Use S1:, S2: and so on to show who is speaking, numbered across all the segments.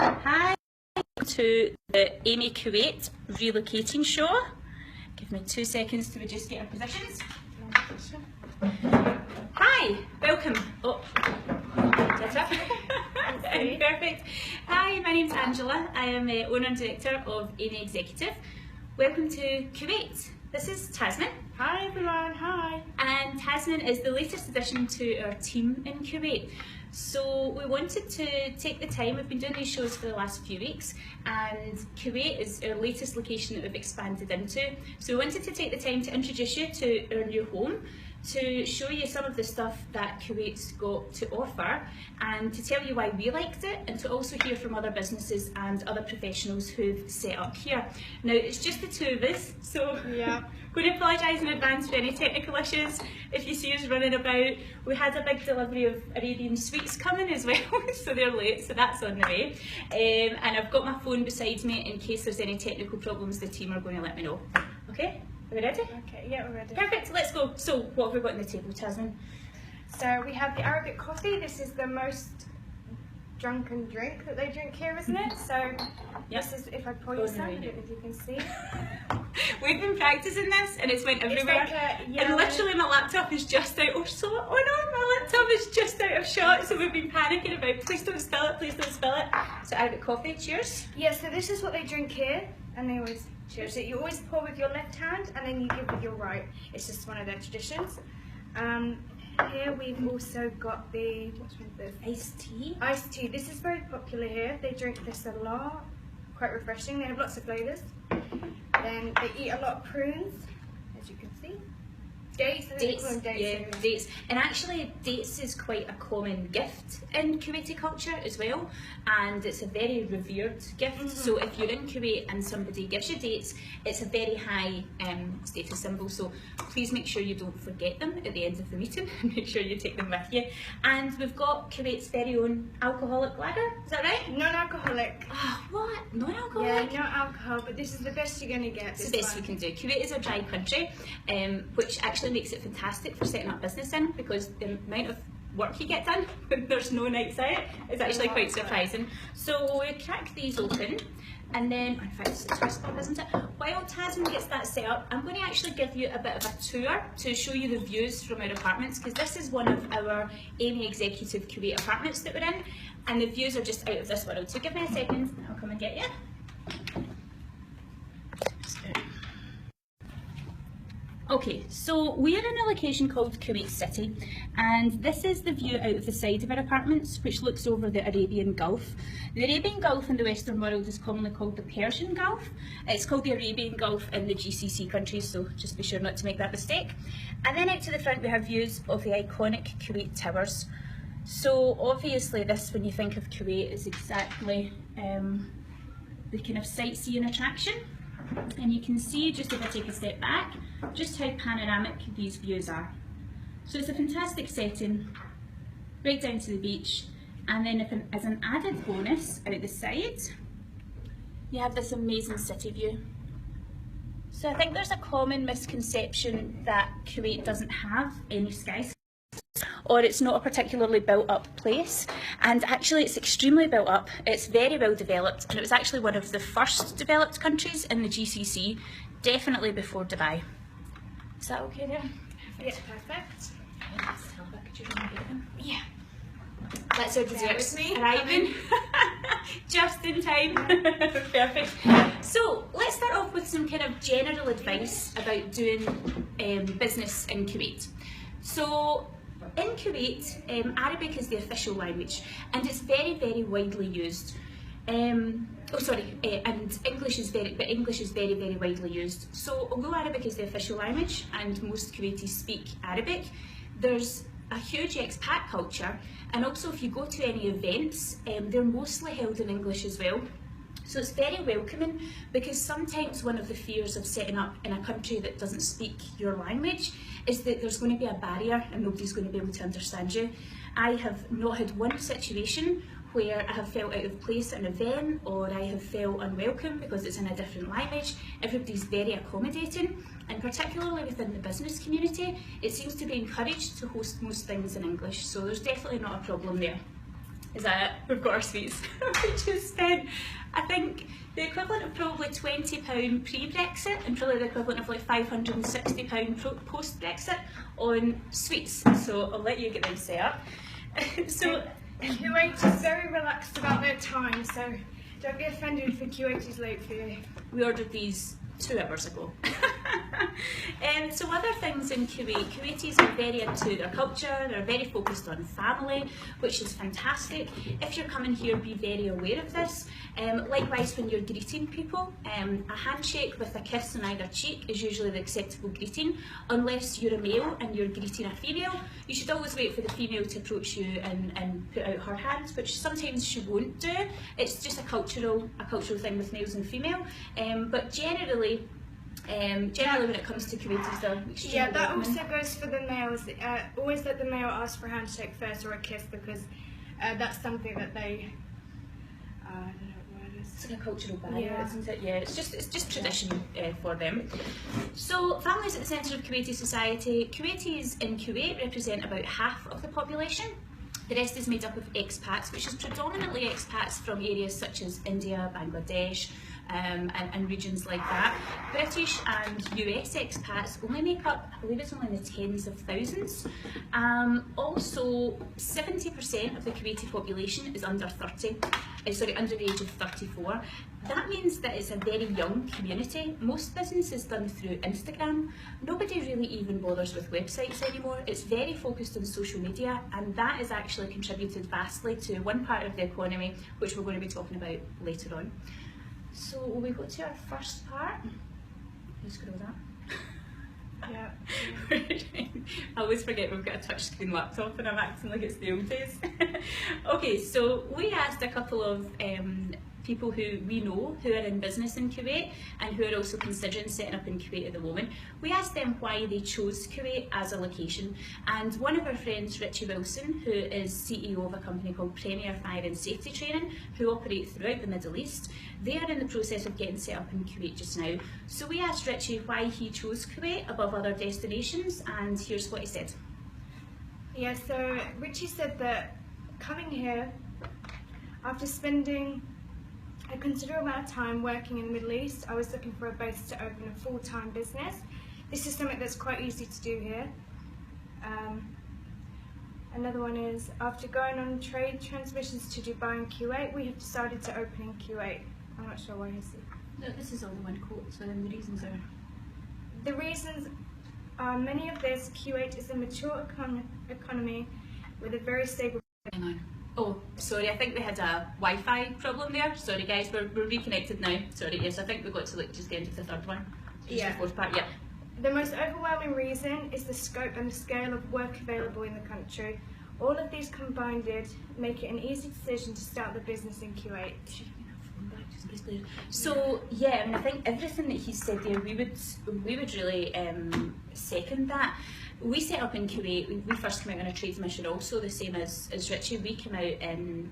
S1: Hi, to the Amy Kuwait relocating show. Give me 2 seconds to just get our positions. Hi, welcome. Oh, perfect. Hi, my name's Angela. I am owner and director of amiExecutive. Welcome to Kuwait. This is Tasman.
S2: Hi everyone, hi.
S1: And Tasman is the latest addition to our team in Kuwait. So we wanted to take the time, we've been doing these shows for the last few weeks, and Kuwait is our latest location that we've expanded into. So we wanted to take the time to introduce you to our new home, to show you some of the stuff that Kuwait's got to offer, and to tell you why we liked it, and to also hear from other businesses and other professionals who've set up here. Now, it's just the two of us, so
S2: yeah.
S1: Going to apologise in advance for any technical issues. If you see us running about, we had a big delivery of Arabian sweets coming as well, so they're late, so that's on the way. And I've got my phone beside me in case there's any technical problems. The team are going to let me know. Okay, are we ready?
S2: Okay, yeah, we're ready.
S1: Perfect, let's go. So, what have we got on the table, Tasman?
S2: So we have the Arabic coffee. This is the most drunken drink that they drink here, isn't it? So this is, if I pour you some, I don't know if you can see.
S1: We've been practicing this and it's went everywhere.
S2: It's like
S1: and literally my laptop is just out of shot. Oh no, my laptop is just out of shot. So we've been panicking about, please don't spill it, please don't spill it. So Arabic coffee, cheers.
S2: Yeah, so this is what they drink here, and they always cheers it. You always pour with your left hand and then you give with your right. It's just one of their traditions. Here we've also got the, what's with this?
S1: Iced tea.
S2: Iced tea. This is very popular here. They drink this a lot. Quite refreshing. They have lots of flavours. Then they eat a lot of prunes, as you can see. Dates,
S1: dates. And actually dates is quite a common gift in Kuwaiti culture as well, and it's a very revered gift. So if you're in Kuwait and somebody gives you dates, it's a very high status symbol, so please make sure you don't forget them at the end of the meeting and make sure you take them with you. And we've got Kuwait's very own alcoholic lager, is that right?
S2: Non-alcoholic.
S1: Oh, what? Non-alcoholic?
S2: Yeah, no alcohol, but this is the best you're going to get.
S1: It's the best we can do. Kuwait is a dry country, which actually makes it fantastic for setting up business in, because the amount of work you get done when there's no nights out is actually quite surprising. So we crack these open, and then, in fact it's a twist bob, isn't it? While Tasman gets that set up, I'm going to actually give you a bit of a tour to show you the views from our apartments, because this is one of our amiExecutive Kuwait apartments that we're in, and the views are just out of this world. So give me a second and I'll come and get you. Okay, so we're in a location called Qasr City, and this is the view out of the side of our apartments, which looks over the Arabian Gulf. The Arabian Gulf in the Western world is commonly called the Persian Gulf. It's called the Arabian Gulf in the GCC countries, so just be sure not to make that mistake. And then out to the front we have views of the iconic Kuwait Towers. So obviously this, when you think of Kuwait, is exactly the kind of sightseeing attraction. And you can see, just if I take a step back, just how panoramic these views are. So it's a fantastic setting, right down to the beach, and then as an added bonus, out the side, you have this amazing city view. So I think there's a common misconception that Kuwait doesn't have any skyscrapers, or it's not a particularly built up place, and actually it's extremely built up. It's very well developed, and it was actually one of the first developed countries in the GCC, definitely before Dubai. Is that okay there?
S2: Yeah, perfect.
S1: Yeah. That's our dessert
S2: with me.
S1: arriving. Just in time. Perfect. So let's start off with some kind of general advice about doing business in Kuwait. So in Kuwait, Arabic is the official language, and it's very, very widely used. And English is very, very widely used. So although Arabic is the official language and most Kuwaitis speak Arabic, there's a huge expat culture, and also if you go to any events, they're mostly held in English as well. So it's very welcoming, because sometimes one of the fears of setting up in a country that doesn't speak your language is that there's going to be a barrier and nobody's going to be able to understand you. I have not had one situation where I have felt out of place at an event, or I have felt unwelcome because it's in a different language. Everybody's very accommodating, and particularly within the business community, it seems to be encouraged to host most things in English, so there's definitely not a problem there. Is that it? We've got our sweets. We just spent, I think, the equivalent of probably £20 pre-Brexit and probably the equivalent of like £560 post-Brexit on sweets. So I'll let you get them set up. So
S2: Kuwait is very relaxed about their time, so don't be offended if the Kuwait is late for you.
S1: we ordered these 2 hours ago. So other things in Kuwait, Kuwaitis are very into their culture, they're very focused on family, which is fantastic. If you're coming here, be very aware of this. Likewise, when you're greeting people, a handshake with a kiss on either cheek is usually the acceptable greeting. Unless you're a male and you're greeting a female, you should always wait for the female to approach you and put out her hand, which sometimes she won't do. It's just a cultural thing with males and female. But generally when it comes to Kuwaitis, they're extremely
S2: Yeah, that
S1: welcoming.
S2: also goes for the males. Always let the male ask for a handshake first or a kiss, because that's something that they. I don't know what word it is.
S1: It's like a cultural barrier,
S2: Yeah.
S1: isn't it? Yeah, it's just tradition for them. So families at the centre of Kuwaiti society. Kuwaitis in Kuwait represent about half of the population. The rest is made up of expats, which is predominantly expats from areas such as India, Bangladesh, and regions like that. British and US expats only make up, I believe it's only in the tens of thousands. Also, 70% of the Kuwaiti population is under the age of 34. That means that it's a very young community. Most business is done through Instagram. Nobody really even bothers with websites anymore. It's very focused on social media, and that has actually contributed vastly to one part of the economy, which we're going to be talking about later on. So will we go to our first part? Just scroll that.
S2: Yeah.
S1: I always forget we've got a touchscreen laptop and I'm acting like it's the old days. Okay, so we asked a couple of people who we know who are in business in Kuwait and who are also considering setting up in Kuwait at the moment. We asked them why they chose Kuwait as a location, and one of our friends, Richie Wilson, who is CEO of a company called Premier Fire and Safety Training, who operate throughout the Middle East, they are in the process of getting set up in Kuwait just now. So we asked Richie why he chose Kuwait above other destinations, and here's what he said.
S2: Yeah, so Richie said that coming here, after spending a considerable amount of time working in the Middle East, I was looking for a base to open a full-time business. This is something that's quite easy to do here. Another one is, after going on trade transmissions to Dubai and Kuwait, we have decided to open in Kuwait. I'm not sure why he's
S1: No, this is all the one quote, so then the reasons are...
S2: The reasons are many of this. Kuwait is a mature economy with a very stable...
S1: Hang on. Oh, sorry, I think we had a Wi-Fi problem there. Sorry guys, we're reconnected now. Sorry, yes, I think we got to like just the end of the third one. Just the fourth part, yeah.
S2: The most overwhelming reason is the scope and the scale of work available in the country. All of these combined make it an easy decision to start the business in Kuwait.
S1: So yeah, I mean, I think everything that he said there, we would really second that. We set up in Kuwait. We first came out on a trades mission, also the same as Richie. We came out in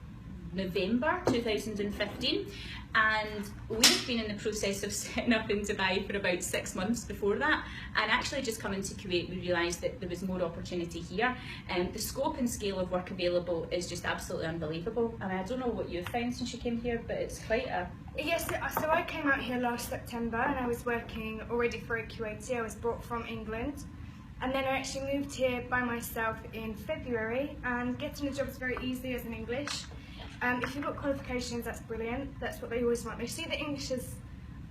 S1: November 2015, and we've been in the process of setting up in Dubai for about 6 months before that, and actually just coming to Kuwait we realised that there was more opportunity here, and the scope and scale of work available is just absolutely unbelievable. And I don't know what you've found since you came here, but it's quite a...
S2: Yes, so I came out here last September and I was working already for a Kuwaiti. I was brought from England. And then I actually moved here by myself in February, and getting a job is very easy as an English. If you've got qualifications, that's brilliant. That's what they always want. They see that English is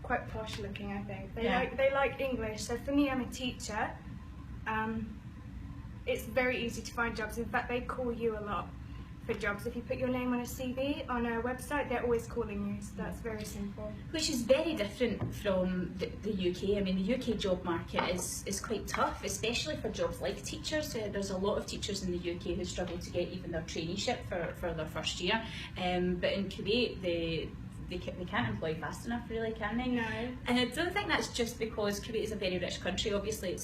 S2: quite posh looking, I think. They like English. So for me, I'm a teacher. It's very easy to find jobs. In fact, they call you a lot for jobs. If you put your name on a CV on a website, they're always calling you. So that's very simple.
S1: Which is very different from the UK. I mean, the UK job market is quite tough, especially for jobs like teachers. There's a lot of teachers in the UK who struggle to get even their traineeship for their first year. But in Kuwait, they can't employ fast enough, really, can they?
S2: No.
S1: And I don't think that's just because Kuwait is a very rich country. Obviously,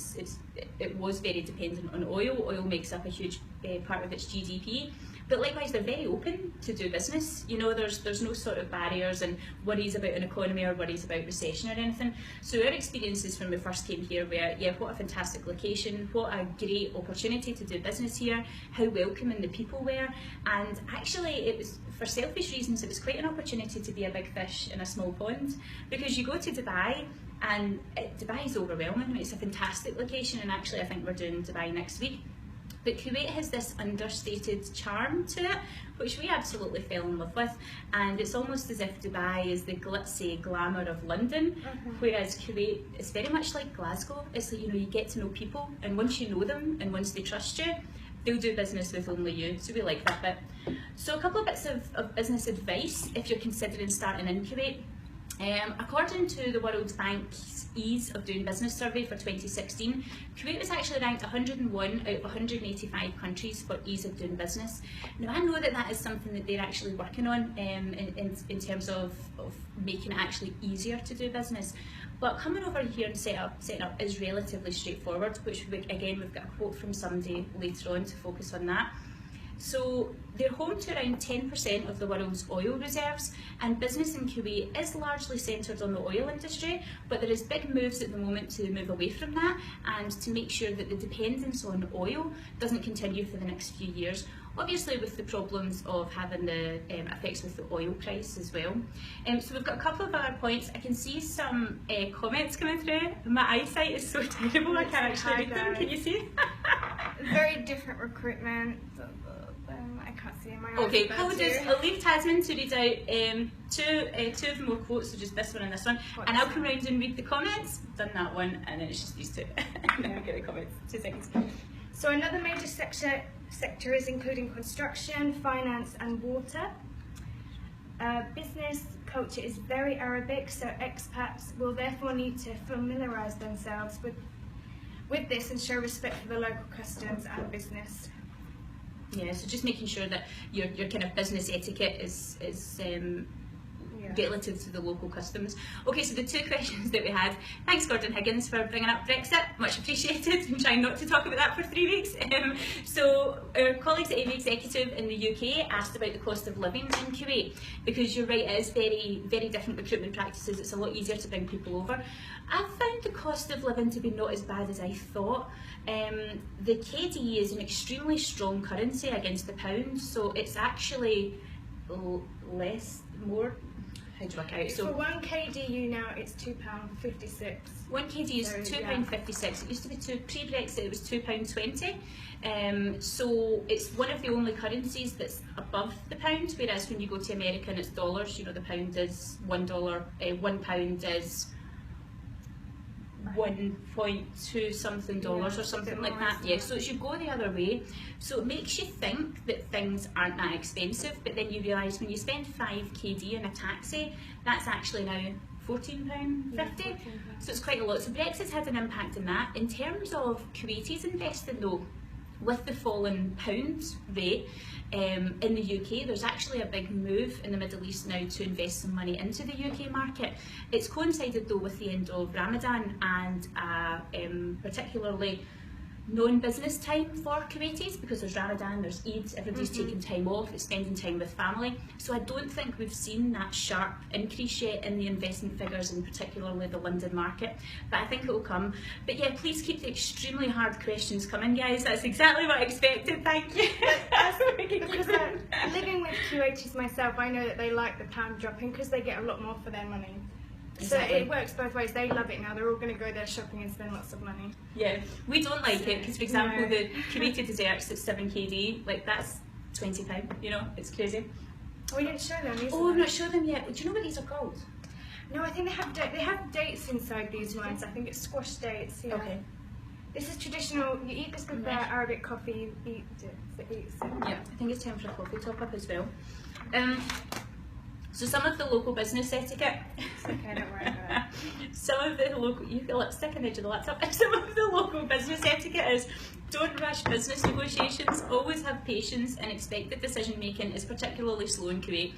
S1: it was very dependent on oil. Oil makes up a huge part of its GDP. but likewise they're very open to do business. You know, there's no sort of barriers and worries about an economy or worries about recession or anything. So our experiences when we first came here were, yeah, what a fantastic location, what a great opportunity to do business here, how welcoming the people were, and actually it was, for selfish reasons, it was quite an opportunity to be a big fish in a small pond, because you go to Dubai and Dubai is overwhelming. I mean, it's a fantastic location, and actually I think we're doing Dubai next week. But Kuwait has this understated charm to it, which we absolutely fell in love with, and it's almost as if Dubai is the glitzy glamour of London, whereas Kuwait is very much like Glasgow. It's like, you know, you get to know people, and once you know them and once they trust you, they'll do business with only you, so we like that bit. So a couple of bits of business advice if you're considering starting in Kuwait. According to the World Bank's Ease of Doing Business survey for 2016, Kuwait was actually ranked 101 out of 185 countries for ease of doing business. Now I know that that is something that they're actually working on in terms of making it actually easier to do business. But coming over here and setting up is relatively straightforward, which again we've got a quote from somebody later on to focus on that. So they're home to around 10% of the world's oil reserves, and business in Kuwait is largely centred on the oil industry, but there is big moves at the moment to move away from that and to make sure that the dependence on oil doesn't continue for the next few years, obviously with the problems of having the effects with the oil price as well. So we've got a couple of other points. I can see some comments coming through. My eyesight is so terrible, I can't actually read them. Can you see?
S2: Very different recruitment. I can't see in my eyes.
S1: Okay, I'll leave Tasman to read out two of the more quotes, so just this one and this one, and I'll come round and read the comments. Done that one, and then it's just these two. And then we get the comments. 2 seconds.
S2: So another major sector is including construction, finance and water. Business culture is very Arabic, so expats will therefore need to familiarise themselves with this and show respect for the local customs and business.
S1: Yeah, so just making sure that your kind of business etiquette is relative to the local customs. Okay, so the 2 questions that we had. Thanks, Gordon Higgins, for bringing up Brexit. Much appreciated. I'm trying not to talk about that for 3 weeks. So our colleagues at amiExecutive in the UK asked about the cost of living in Kuwait, because you're right, it is very, very different recruitment practices. It's a lot easier to bring people over. I've found the cost of living to be not as bad as I thought. The KD is an extremely strong currency against the pound, so it's actually more. How do you work out?
S2: So for 1 KDU now it's £2.56.
S1: 1 KD is £2.56. It used to be pre-Brexit it was £2.20. So it's one of the only currencies that's above the pound, whereas when you go to America and it's dollars, you know, the pound is £1, £1 is 1.2 something dollars or something like that. Yeah, so it should go the other way. So it makes you think that things aren't that expensive, but then you realise when you spend 5 KD in a taxi, that's actually now £14.50. So it's quite a lot. So Brexit's had an impact on that. In terms of Kuwaitis investing though, with the fallen pound rate in the UK, there's actually a big move in the Middle East now to invest some money into the UK market. It's coincided though with the end of Ramadan and particularly non-business time for Kuwaitis, because there's Ramadan, there's Eid, everybody's taking time off, it's spending time with family. So I don't think we've seen that sharp increase yet in the investment figures, in particularly the London market, but I think it will come. But yeah, please keep the extremely hard questions coming, guys. That's exactly what I expected, thank you.
S2: Because living with Kuwaitis myself, I know that they like the pound dropping because they get a lot more for their money. Exactly. So it works both ways. They love it now. They're all going to go there shopping and spend lots of money.
S1: Yeah, we don't like it because, for example, the Kuwaiti desserts at 7 KD, like that's £20. You know, it's crazy.
S2: We didn't show them.
S1: Oh, I've not shown them yet. Do you know what these are called?
S2: No, I think they have dates inside these ones. I think it's squash dates. Yeah. Okay. This is traditional. You eat this with Arabic coffee. You eat it.
S1: Yeah, I think it's time for a coffee top up as well. So some of the local business etiquette.
S2: Okay, don't worry about it.
S1: Some of the local, you feel lipstick on the edge of the laptop. Some of the local business etiquette is don't rush business negotiations. Always have patience and expect that decision making is particularly slow in Kuwait.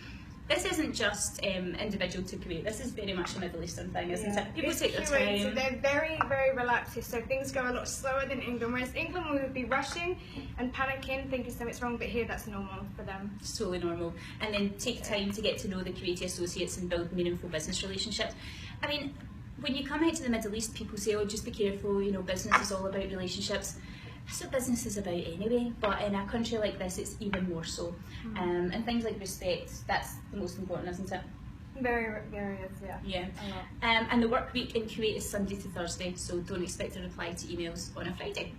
S1: This isn't just individual to Kuwait, this is very much a Middle Eastern thing, isn't it? People
S2: It's
S1: take their
S2: Kuwait, so
S1: time.
S2: they're very, very relaxed, so things go a lot slower than England, whereas England we would be rushing and panicking, thinking something's wrong, but here that's normal for them.
S1: It's totally normal. And then take time to get to know the Kuwaiti associates and build meaningful business relationships. I mean, when you come out to the Middle East, people say, oh, just be careful, you know, business is all about relationships. That's what business is about anyway, but in a country like this, it's even more so. And things like respect, that's the most important, isn't it?
S2: Very, very is, yeah.
S1: Yeah.
S2: A lot.
S1: And the work week in Kuwait is Sunday to Thursday, so don't expect a reply to emails on a Friday.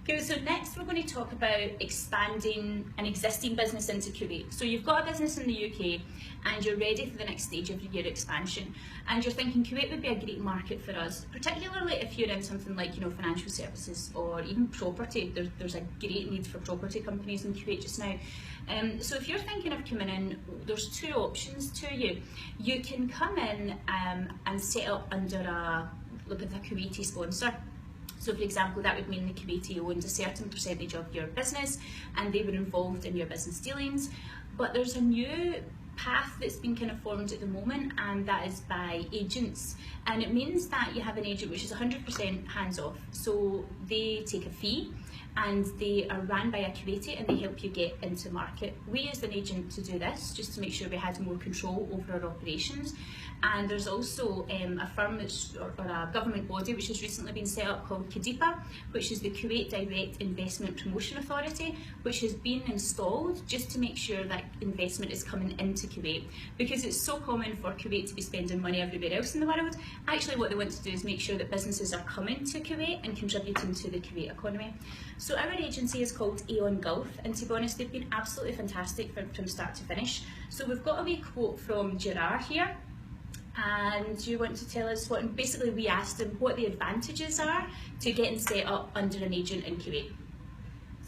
S1: Cool, so next we're going to talk about expanding an existing business into Kuwait. So you've got a business in the UK and you're ready for the next stage of your expansion, and you're thinking Kuwait would be a great market for us, particularly if you're in something like, you know, financial services or even property. There's a great need for property companies in Kuwait just now. So if you're thinking of coming in, there's two options to you. You can come in and set up under with a Kuwaiti sponsor. So for example, that would mean the Kuwaiti owns a certain percentage of your business and they were involved in your business dealings. But there's a new path that's been kind of formed at the moment, and that is by agents. And it means that you have an agent which is 100% hands off. So they take a fee and they are run by a Kuwaiti and they help you get into market. We used an agent to do this just to make sure we had more control over our operations. And there's also a firm or a government body which has recently been set up called KDIPA, which is the Kuwait Direct Investment Promotion Authority, which has been installed just to make sure that investment is coming into Kuwait, because it's so common for Kuwait to be spending money everywhere else in the world. Actually what they want to do is make sure that businesses are coming to Kuwait and contributing to the Kuwait economy. So our agency is called Aeon Gulf, and to be honest they've been absolutely fantastic from start to finish. So we've got a wee quote from Gerard here. And you want to tell us what, basically we asked him what the advantages are to getting set up under an agent in Kuwait.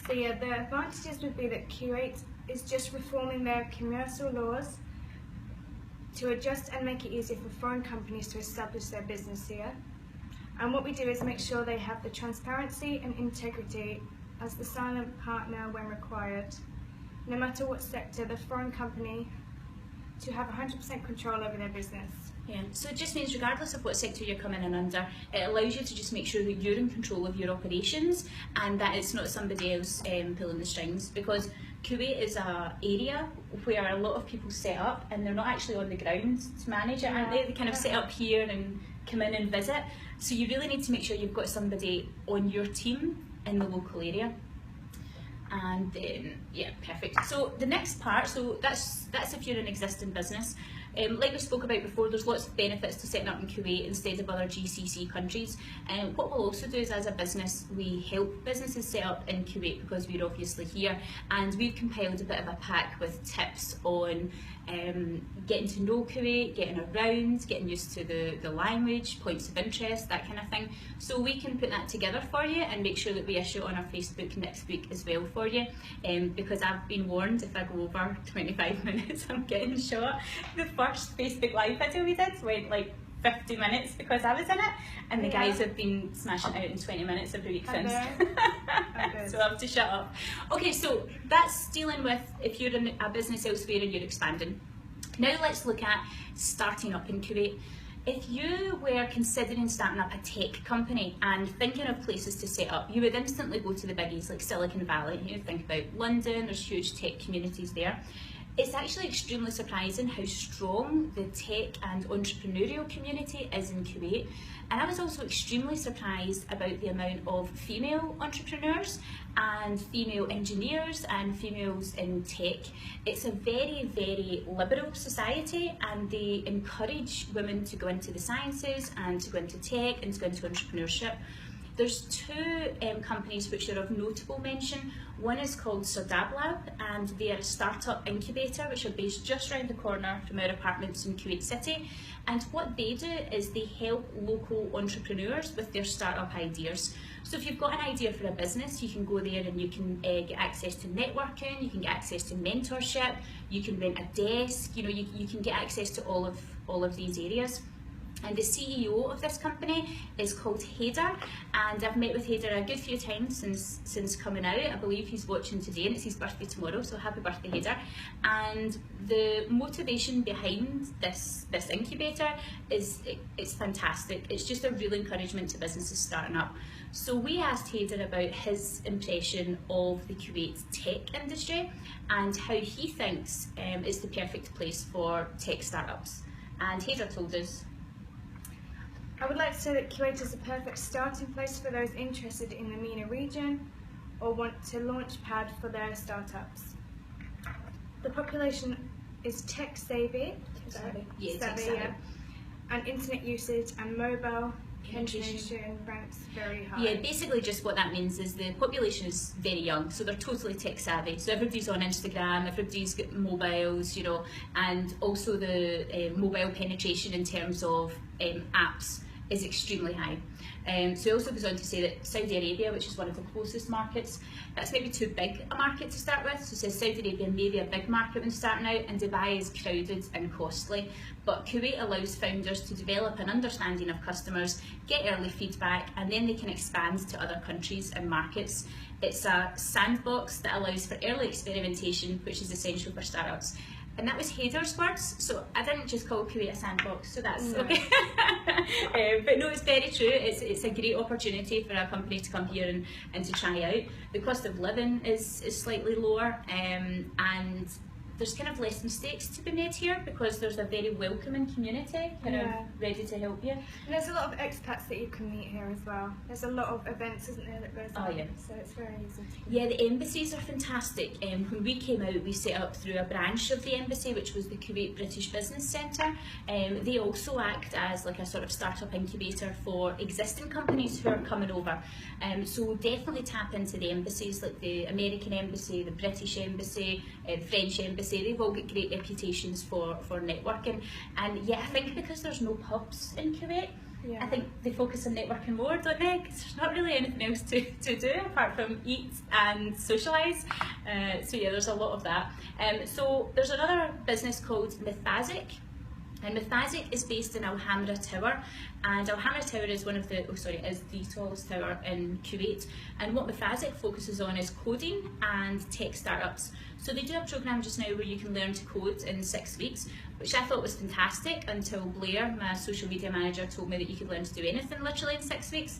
S2: So yeah, the advantages would be that Kuwait is just reforming their commercial laws to adjust and make it easier for foreign companies to establish their business here. And what we do is make sure they have the transparency and integrity as the silent partner when required. No matter what sector, the foreign company to have 100% control over their business.
S1: Yeah, so it just means regardless of what sector you're coming in under, it allows you to just make sure that you're in control of your operations and that it's not somebody else pulling the strings, because Kuwait is an area where a lot of people set up and they're not actually on the ground to manage it, aren't they? They kind of set up here and come in and visit. So you really need to make sure you've got somebody on your team in the local area. And then, yeah, perfect. So the next part, so that's if you're an existing business. Like we spoke about before, there's lots of benefits to setting up in Kuwait instead of other GCC countries. And what we'll also do is, as a business, we help businesses set up in Kuwait because we're obviously here, and we've compiled a bit of a pack with tips on getting to know Kuwait, getting around, getting used to the language, points of interest, that kind of thing. So we can put that together for you and make sure that we issue it on our Facebook next week as well for you, because I've been warned if I go over 25 minutes I'm getting shot. The first Facebook Live video we did went like 50 minutes because I was in it, and the guys have been smashing out in 20 minutes every week since. So I have to shut up. Okay, so that's dealing with if you're in a business elsewhere and you're expanding. Now let's look at starting up in Kuwait. If you were considering starting up a tech company and thinking of places to set up, you would instantly go to the biggies like Silicon Valley. You think about London, there's huge tech communities there. It's actually extremely surprising how strong the tech and entrepreneurial community is in Kuwait. And I was also extremely surprised about the amount of female entrepreneurs and female engineers and females in tech. It's a very, very liberal society, and they encourage women to go into the sciences and to go into tech and to go into entrepreneurship. There's two companies which are of notable mention. One is called Sardab Lab, and they are a startup incubator which are based just around the corner from our apartments in Kuwait City. And what they do is they help local entrepreneurs with their startup ideas. So if you've got an idea for a business, you can go there and you can get access to networking, you can get access to mentorship, you can rent a desk, you know, you can get access to all of these areas. And the CEO of this company is called Haider, and I've met with Haider a good few times since coming out. I believe he's watching today, and it's his birthday tomorrow, so happy birthday, Haider. And the motivation behind this incubator is it's fantastic. It's just a real encouragement to businesses starting up. So we asked Haider about his impression of the Kuwait tech industry and how he thinks it's the perfect place for tech startups. And Haider told us,
S2: I would like to say that Kuwait is a perfect starting place for those interested in the MENA region or want to launch pad for their startups. The population is tech savvy, and internet usage and mobile penetration ranks very high.
S1: Yeah, basically just what that means is the population is very young, so they're totally tech savvy. So everybody's on Instagram, everybody's got mobiles, you know, and also the mobile penetration in terms of apps is extremely high. So he also goes on to say that Saudi Arabia, which is one of the closest markets, that's maybe too big a market to start with. So he says Saudi Arabia may be a big market when starting out, and Dubai is crowded and costly. But Kuwait allows founders to develop an understanding of customers, get early feedback, and then they can expand to other countries and markets. It's a sandbox that allows for early experimentation, which is essential for startups. And that was Haider's words, so I didn't just call Kuwait a sandbox, so that's okay. But no, it's very true. It's a great opportunity for a company to come here and to try out. The cost of living is slightly lower, and there's kind of less mistakes to be made here because there's a very welcoming community kind of ready to help you.
S2: And there's a lot of expats that you can meet here as well. There's a lot of events, isn't there, that goes on?
S1: Yeah.
S2: So it's very easy to
S1: Yeah, the embassies are fantastic. When we came out, we set up through a branch of the embassy, which was the Kuwait British Business Centre. They also act as like a sort of startup incubator for existing companies who are coming over. So definitely tap into the embassies, like the American embassy, the British embassy, the French embassy. They've all got great reputations for networking. And yeah, I think because there's no pubs in Kuwait, I think they focus on networking more, don't they? Because there's not really anything else to do apart from eat and socialise. So yeah, there's a lot of that. So there's another business called Mythazic. And Mythazic is based in Al Hamra Tower, and Al Hamra Tower is is the tallest tower in Kuwait. And what Mythazic focuses on is coding and tech startups. So they do a programme just now where you can learn to code in 6 weeks, which I thought was fantastic until Blair, my social media manager, told me that you could learn to do anything literally in 6 weeks.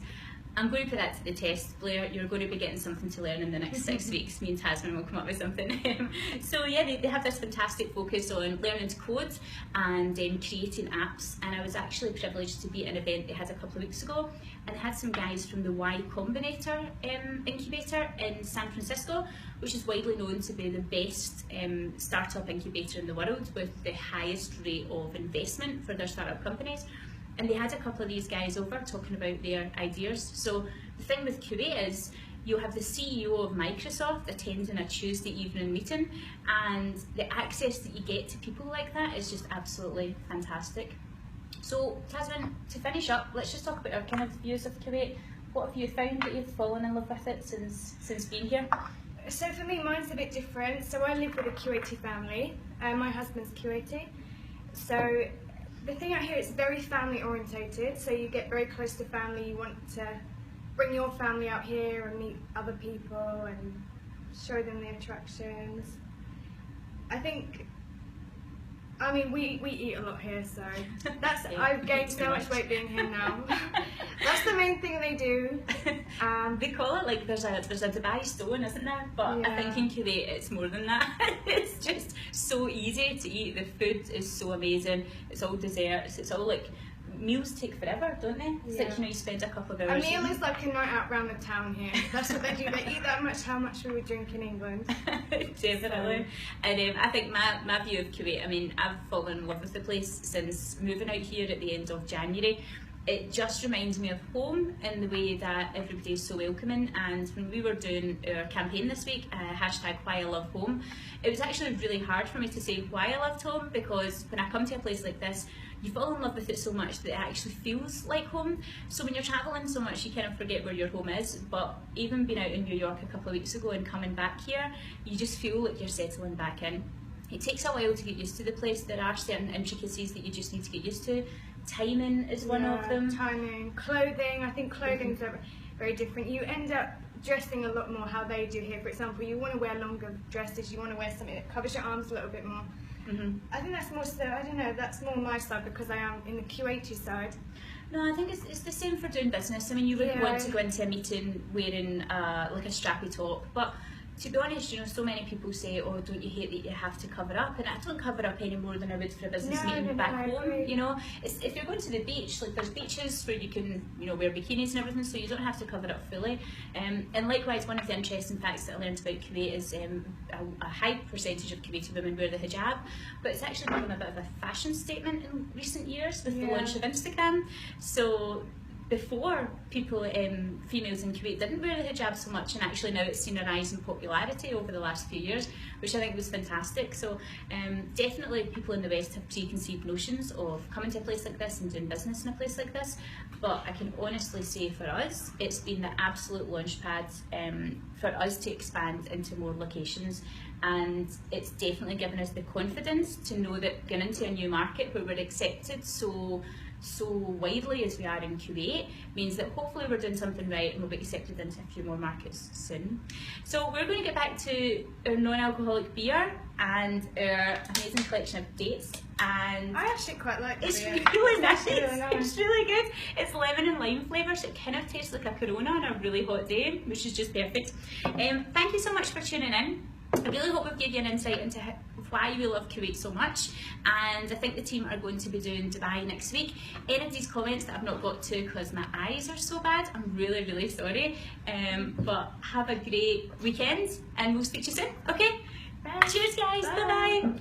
S1: I'm going to put that to the test, Blair. You're going to be getting something to learn in the next 6 weeks. Me and Tasman will come up with something. So yeah, they have this fantastic focus on learning to code and creating apps. And I was actually privileged to be at an event they had a couple of weeks ago, and they had some guys from the Y Combinator incubator in San Francisco, which is widely known to be the best startup incubator in the world with the highest rate of investment for their startup companies. And they had a couple of these guys over talking about their ideas. So the thing with Kuwait is you'll have the CEO of Microsoft attending a Tuesday evening meeting, and the access that you get to people like that is just absolutely fantastic. So Tasman, to finish up, let's just talk about our kind of views of Kuwait. What have you found that you've fallen in love with it since being here?
S2: So for me, mine's a bit different. So I live with a Kuwaiti family. My husband's Kuwaiti. So the thing out here is very family orientated, so you get very close to family. You want to bring your family out here and meet other people and show them the attractions. We eat a lot here, so that's I've gained so much weight being here now. That's the main thing they do.
S1: They call it like there's a Dubai stone, isn't there? But I think in Kuwait it's more than that. It's just so easy to eat. The food is so amazing. It's all desserts. It's all like meals take forever, don't they? It's like, you spend a couple of hours.
S2: A meal is like a night out round the town here. That's what they do. They eat that much how much we would drink in England.
S1: Definitely. And I think my view of Kuwait, I've fallen in love with the place since moving out here at the end of January. It just reminds me of home in the way that everybody is so welcoming. And when we were doing our campaign this week, hashtag why I love home, it was actually really hard for me to say why I loved home, because when I come to a place like this, you fall in love with it so much that it actually feels like home. So when you're travelling so much, you kind of forget where your home is. But even being out in New York a couple of weeks ago and coming back here, you just feel like you're settling back in. It takes a while to get used to the place. There are certain intricacies that you just need to get used to timing is one of them.
S2: Timing, clothing. I think clothing's very different. You end up dressing a lot more how they do here. For example, you want to wear longer dresses. You want to wear something that covers your arms a little bit more. I think that's more so. I don't know. That's more my side because I am in the Kuwaiti side.
S1: No, I think it's the same for doing business. I mean, you wouldn't want to go into a meeting wearing like a strappy top, but to be honest, you know, so many people say, oh, don't you hate that you have to cover up? And I don't cover up any more than I would for a business meeting back home, you know. If you're going to the beach, like there's beaches where you can, you know, wear bikinis and everything, so you don't have to cover up fully. And likewise, one of the interesting facts that I learned about Kuwait is a high percentage of Kuwaiti women wear the hijab, but it's actually become a bit of a fashion statement in recent years with the launch of Instagram. So before, people, females in Kuwait didn't wear the hijab so much, and actually now it's seen a rise in popularity over the last few years, which I think was fantastic. So definitely people in the West have preconceived notions of coming to a place like this and doing business in a place like this, but I can honestly say for us, it's been the absolute launch pad for us to expand into more locations, and it's definitely given us the confidence to know that going into a new market where we're accepted so widely as we are in Kuwait means that hopefully we're doing something right and we'll be accepted into a few more markets soon. So we're going to get back to our non-alcoholic beer and our amazing collection of dates. And
S2: I actually quite like
S1: it's
S2: beer.
S1: really nice.
S2: Really nice.
S1: It's really good. It's lemon and lime flavour, so it kind of tastes like a Corona on a really hot day, which is just perfect. Thank you so much for tuning in. I really hope we've given you an insight into why we love Kuwait so much, and I think the team are going to be doing Dubai next week. Any of these comments that I've not got to because my eyes are so bad, I'm really, really sorry, but have a great weekend and we'll speak to you soon, okay?
S2: Bye.
S1: Cheers guys, bye bye.